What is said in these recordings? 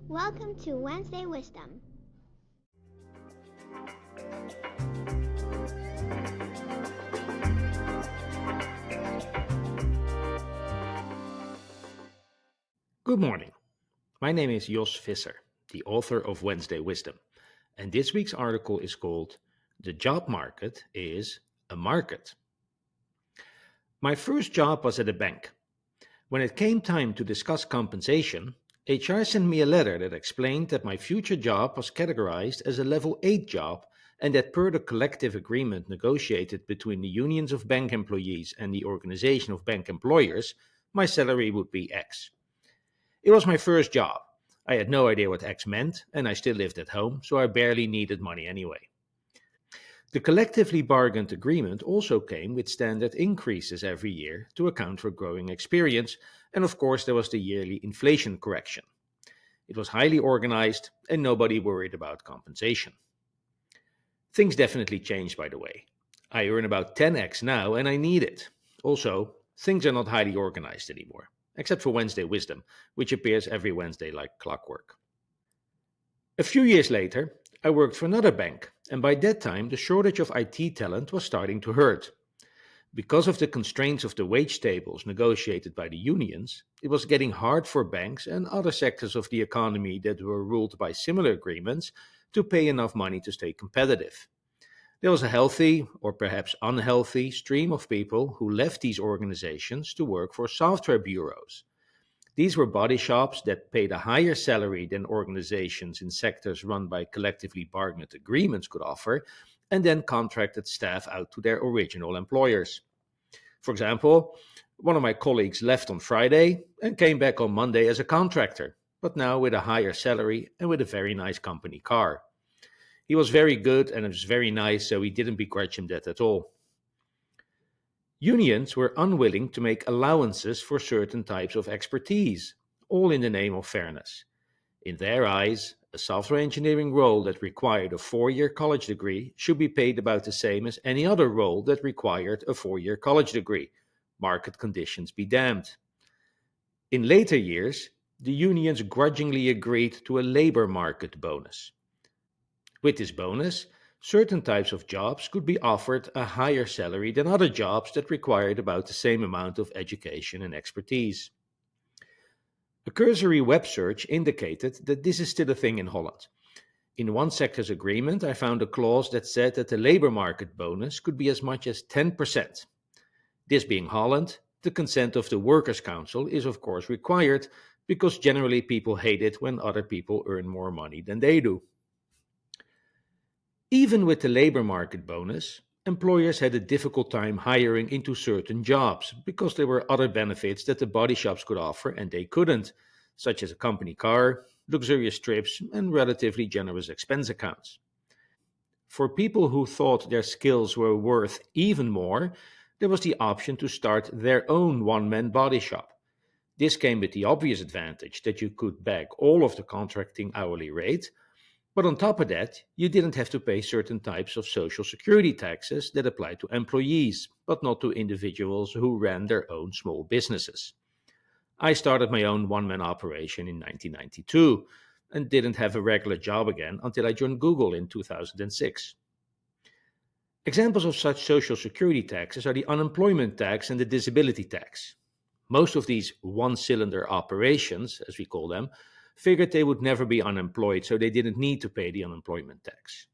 Welcome to Wednesday Wisdom. Good morning. My name is Jos Visser, the author of Wednesday Wisdom, and this week's article is called "The Job Market is a Market." My first job was at a bank. When it came time to discuss compensation, HR sent me a letter that explained that my future job was categorized as a level 8 job and that per the collective agreement negotiated between the unions of bank employees and the organization of bank employers, my salary would be X. It was my first job. I had no idea what X meant, and I still lived at home, so I barely needed money anyway. The collectively bargained agreement also came with standard increases every year to account for growing experience, and of course there was the yearly inflation correction. It was highly organized, and nobody worried about compensation. Things definitely changed, by the way. I earn about 10x now, and I need it. Also, things are not highly organized anymore, except for Wednesday Wisdom, which appears every Wednesday like clockwork. A few years later, I worked for another bank, and by that time the shortage of IT talent was starting to hurt. Because of the constraints of the wage tables negotiated by the unions, it was getting hard for banks and other sectors of the economy that were ruled by similar agreements to pay enough money to stay competitive. There was a healthy, or perhaps unhealthy, stream of people who left these organizations to work for software bureaus. These were body shops that paid a higher salary than organizations in sectors run by collectively bargained agreements could offer, and then contracted staff out to their original employers. For example, one of my colleagues left on Friday and came back on Monday as a contractor, but now with a higher salary and with a very nice company car. He was very good and it was very nice, so we didn't begrudge him that at all. Unions were unwilling to make allowances for certain types of expertise, all in the name of fairness. In their eyes, a software engineering role that required a 4-year college degree should be paid about the same as any other role that required a 4-year college degree. Market conditions be damned. In later years, the unions grudgingly agreed to a labor market bonus. With this bonus, certain types of jobs could be offered a higher salary than other jobs that required about the same amount of education and expertise. A cursory web search indicated that this is still a thing in Holland. In one sector's agreement, I found a clause that said that the labor market bonus could be as much as 10%. This being Holland, the consent of the Workers' Council is of course required because generally people hate it when other people earn more money than they do. Even with the labor market bonus, employers had a difficult time hiring into certain jobs because there were other benefits that the body shops could offer and they couldn't, such as a company car, luxurious trips, and relatively generous expense accounts. For people who thought their skills were worth even more, there was the option to start their own one-man body shop. This came with the obvious advantage that you could bag all of the contracting hourly rate, but on top of that, you didn't have to pay certain types of social security taxes that apply to employees, but not to individuals who ran their own small businesses. I started my own one-man operation in 1992 and didn't have a regular job again until I joined Google in 2006. Examples of such social security taxes are the unemployment tax and the disability tax. Most of these one-cylinder operations, as we call them, figured they would never be unemployed, so they didn't need to pay the unemployment tax.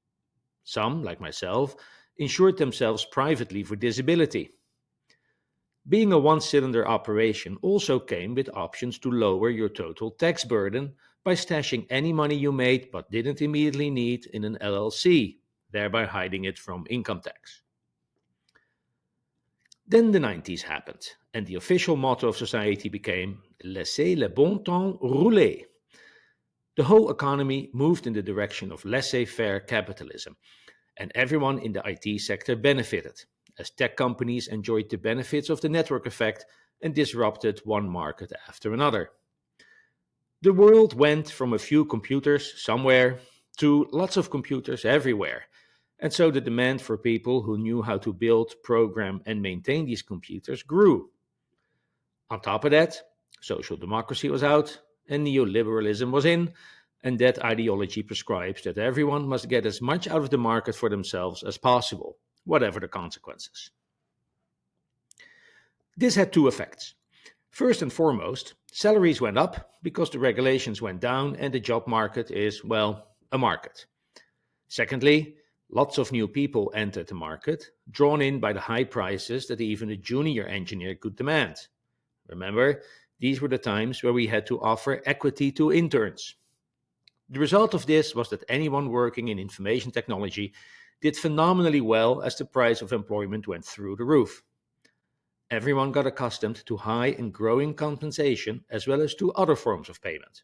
Some, like myself, insured themselves privately for disability. Being a one-cylinder operation also came with options to lower your total tax burden by stashing any money you made but didn't immediately need in an LLC, thereby hiding it from income tax. Then the 90s happened, and the official motto of society became "Laissez le bon temps rouler." The whole economy moved in the direction of laissez-faire capitalism, and everyone in the IT sector benefited, as tech companies enjoyed the benefits of the network effect and disrupted one market after another. The world went from a few computers somewhere to lots of computers everywhere, and so the demand for people who knew how to build, program, and maintain these computers grew. On top of that, social democracy was out, and neoliberalism was in, and that ideology prescribes that everyone must get as much out of the market for themselves as possible, whatever the consequences. This had two effects. First and foremost, salaries went up because the regulations went down and the job market is, well, a market. Secondly, lots of new people entered the market, drawn in by the high prices that even a junior engineer could demand. Remember, these were the times where we had to offer equity to interns. The result of this was that anyone working in information technology did phenomenally well as the price of employment went through the roof. Everyone got accustomed to high and growing compensation as well as to other forms of payment.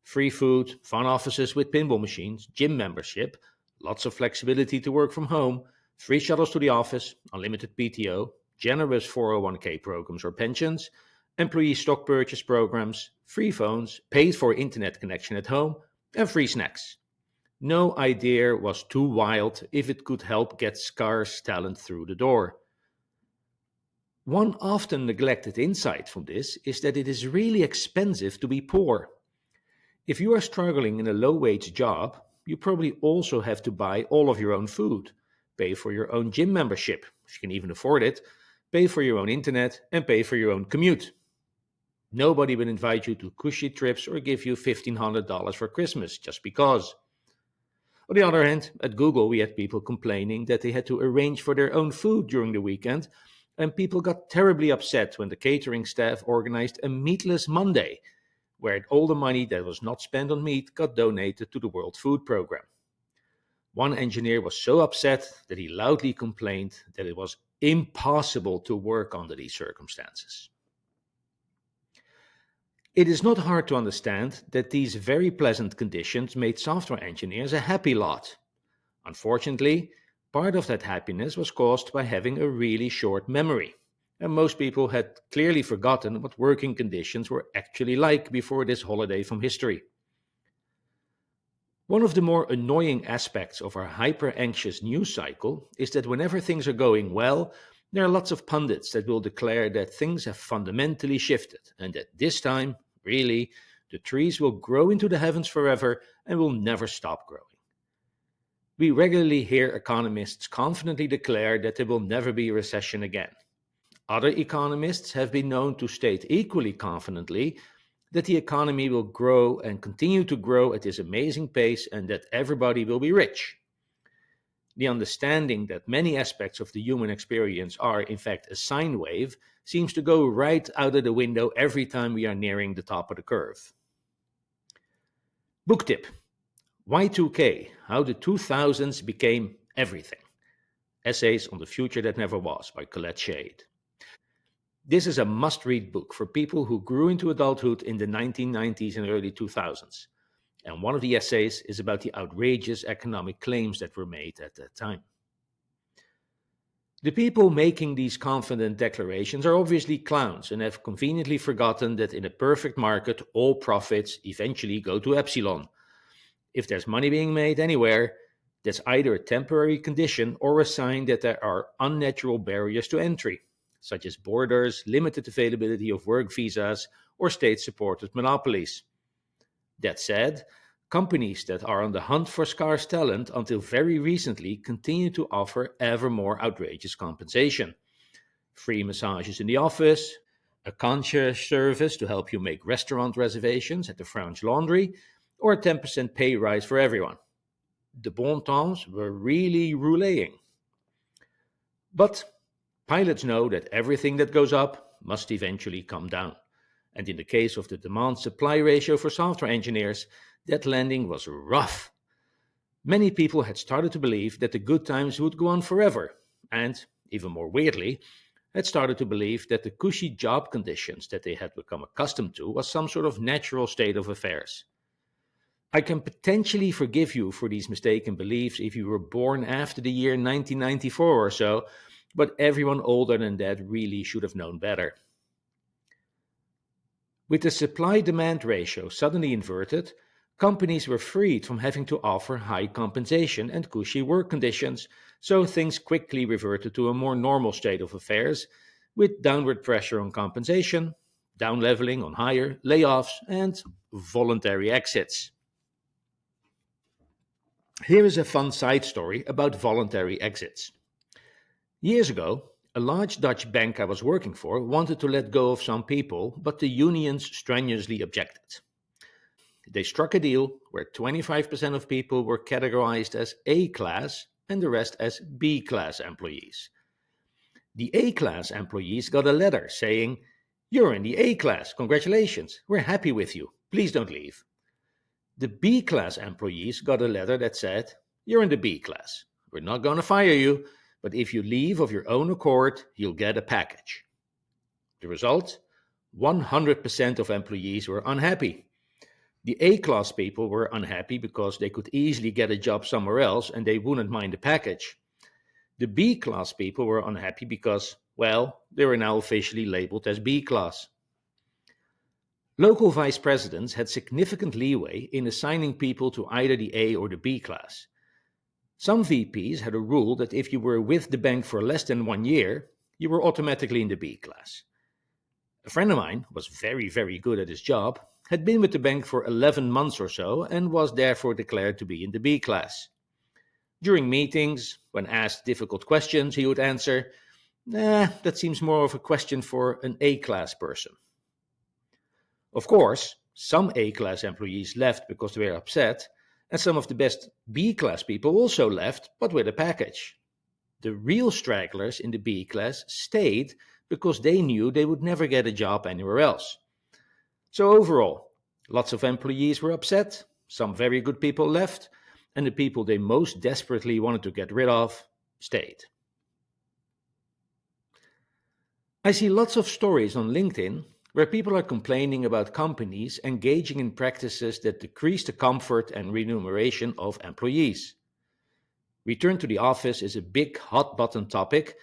Free food, fun offices with pinball machines, gym membership, lots of flexibility to work from home, free shuttles to the office, unlimited PTO, generous 401k programs or pensions, employee stock purchase programs, free phones, paid for internet connection at home, and free snacks. No idea was too wild if it could help get scarce talent through the door. One often neglected insight from this is that it is really expensive to be poor. If you are struggling in a low wage job, you probably also have to buy all of your own food, pay for your own gym membership, if you can even afford it, pay for your own internet, and pay for your own commute. Nobody will invite you to cushy trips or give you $1,500 for Christmas just because. On the other hand, at Google, we had people complaining that they had to arrange for their own food during the weekend, and people got terribly upset when the catering staff organized a Meatless Monday, where all the money that was not spent on meat got donated to the World Food Program. One engineer was so upset that he loudly complained that it was impossible to work under these circumstances. It is not hard to understand that these very pleasant conditions made software engineers a happy lot. Unfortunately, part of that happiness was caused by having a really short memory, and most people had clearly forgotten what working conditions were actually like before this holiday from history. One of the more annoying aspects of our hyper-anxious news cycle is that whenever things are going well, there are lots of pundits that will declare that things have fundamentally shifted and that this time, really, the trees will grow into the heavens forever and will never stop growing. We regularly hear economists confidently declare that there will never be a recession again. Other economists have been known to state equally confidently that the economy will grow and continue to grow at this amazing pace and that everybody will be rich. The understanding that many aspects of the human experience are, in fact, a sine wave seems to go right out of the window every time we are nearing the top of the curve. Book tip: Y2K, How the 2000s Became Everything. Essays on the Future That Never Was by Colette Shade. This is a must-read book for people who grew into adulthood in the 1990s and early 2000s. And one of the essays is about the outrageous economic claims that were made at that time. The people making these confident declarations are obviously clowns and have conveniently forgotten that in a perfect market, all profits eventually go to epsilon. If there's money being made anywhere, that's either a temporary condition or a sign that there are unnatural barriers to entry, such as borders, limited availability of work visas, or state-supported monopolies. That said, companies that are on the hunt for scarce talent until very recently continue to offer ever more outrageous compensation. Free massages in the office, a concierge service to help you make restaurant reservations at the French Laundry, or a 10% pay rise for everyone. The bon temps were really rouléing. But pilots know that everything that goes up must eventually come down. And in the case of the demand-supply ratio for software engineers, that landing was rough. Many people had started to believe that the good times would go on forever, and, even more weirdly, had started to believe that the cushy job conditions that they had become accustomed to was some sort of natural state of affairs. I can potentially forgive you for these mistaken beliefs if you were born after the year 1994 or so, but everyone older than that really should have known better. With the supply-demand ratio suddenly inverted, companies were freed from having to offer high compensation and cushy work conditions, so things quickly reverted to a more normal state of affairs, with downward pressure on compensation, down-leveling on hire, layoffs, and voluntary exits. Here is a fun side story about voluntary exits. Years ago, a large Dutch bank I was working for wanted to let go of some people, but the unions strenuously objected. They struck a deal where 25% of people were categorized as A class and the rest as B class employees. The A class employees got a letter saying, "You're in the A class, congratulations, we're happy with you, please don't leave." The B class employees got a letter that said, "You're in the B class, we're not going to fire you, but if you leave of your own accord, you'll get a package." The result? 100% of employees were unhappy. The A class people were unhappy because they could easily get a job somewhere else and they wouldn't mind the package. The B class people were unhappy because, well, they were now officially labeled as B class. Local vice presidents had significant leeway in assigning people to either the A or the B class. Some VPs had a rule that if you were with the bank for less than 1 year, you were automatically in the B class. A friend of mine was very, very good at his job, had been with the bank for 11 months or so, and was therefore declared to be in the B class. During meetings, when asked difficult questions, he would answer, that seems more of a question for an A class person." Of course, some A class employees left because they were upset, and some of the best B class people also left, but with a package. The real stragglers in the B class stayed because they knew they would never get a job anywhere else. So overall, lots of employees were upset, some very good people left, and the people they most desperately wanted to get rid of stayed. I see lots of stories on LinkedIn where people are complaining about companies engaging in practices that decrease the comfort and remuneration of employees. Return to the office is a big hot button topic,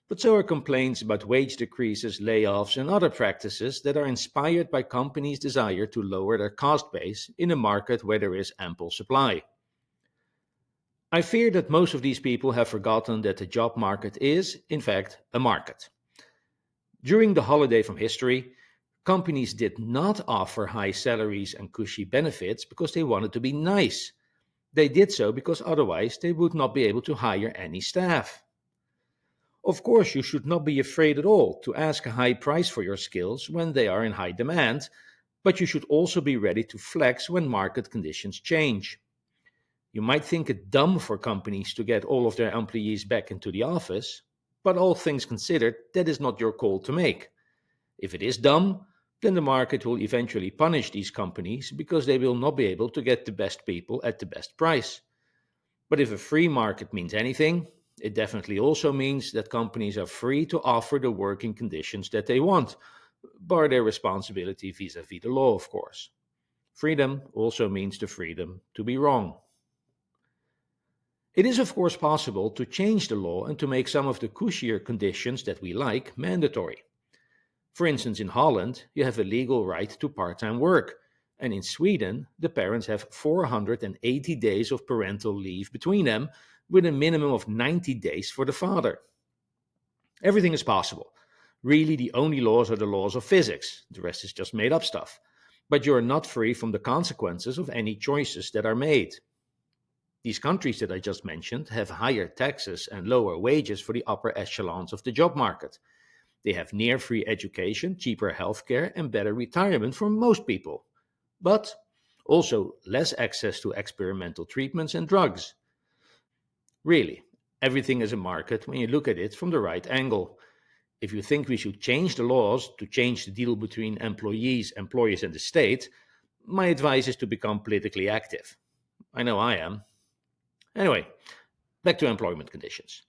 but so are complaints about wage decreases, layoffs, and other practices that are inspired by companies' desire to lower their cost base in a market where there is ample supply. I fear that most of these people have forgotten that the job market is, in fact, a market. During the holiday from history, companies did not offer high salaries and cushy benefits because they wanted to be nice. They did so because otherwise they would not be able to hire any staff. Of course, you should not be afraid at all to ask a high price for your skills when they are in high demand, but you should also be ready to flex when market conditions change. You might think it dumb for companies to get all of their employees back into the office, but all things considered, that is not your call to make. If it is dumb, then the market will eventually punish these companies because they will not be able to get the best people at the best price. But if a free market means anything, it definitely also means that companies are free to offer the working conditions that they want, bar their responsibility vis-à-vis the law, of course. Freedom also means the freedom to be wrong. It is, of course, possible to change the law and to make some of the cushier conditions that we like mandatory. For instance, in Holland, you have a legal right to part-time work, and in Sweden, the parents have 480 days of parental leave between them, with a minimum of 90 days for the father. Everything is possible. Really, the only laws are the laws of physics. The rest is just made up stuff. But you are not free from the consequences of any choices that are made. These countries that I just mentioned have higher taxes and lower wages for the upper echelons of the job market. They have near free education, cheaper healthcare, and better retirement for most people, but also less access to experimental treatments and drugs. Really, everything is a market when you look at it from the right angle. If you think we should change the laws to change the deal between employees, employers, and the state, my advice is to become politically active. I know I am. Anyway, back to employment conditions.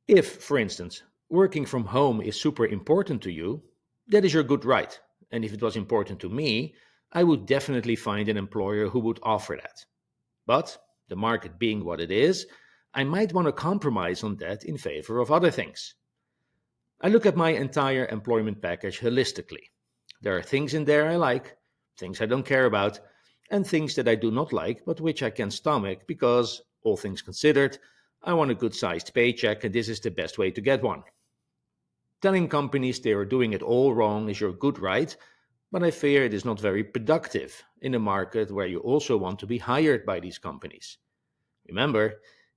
If, for instance, working from home is super important to you, that is your good right. And if it was important to me, I would definitely find an employer who would offer that. But, the market being what it is, I might want to compromise on that in favor of other things. I look at my entire employment package holistically. There are things in there I like, things I don't care about, and things that I do not like but which I can stomach because, all things considered, I want a good-sized paycheck and this is the best way to get one. Telling companies they are doing it all wrong is your good right, but I fear it is not very productive in a market where you also want to be hired by these companies. Remember,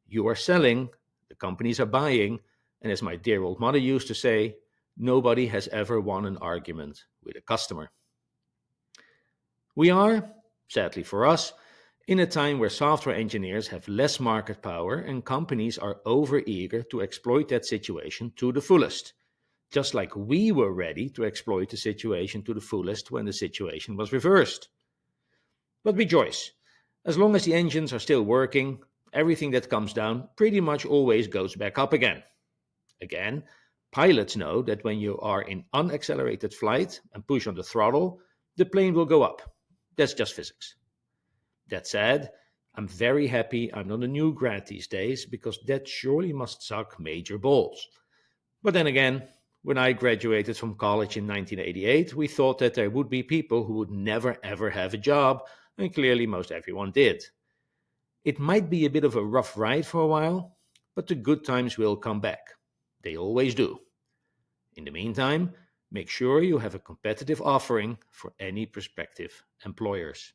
you are selling, the companies are buying, and as my dear old mother used to say, nobody has ever won an argument with a customer. We are, sadly for us, in a time where software engineers have less market power and companies are overeager to exploit that situation to the fullest, just like we were ready to exploit the situation to the fullest when the situation was reversed. But rejoice, as long as the engines are still working, everything that comes down pretty much always goes back up again. Again, pilots know that when you are in unaccelerated flight and push on the throttle, the plane will go up. That's just physics. That said, I'm very happy I'm not a new grad these days because that surely must suck major balls. But then again, when I graduated from college in 1988, we thought that there would be people who would never ever have a job, and clearly most everyone did. It might be a bit of a rough ride for a while, but the good times will come back. They always do. In the meantime, make sure you have a competitive offering for any prospective employers.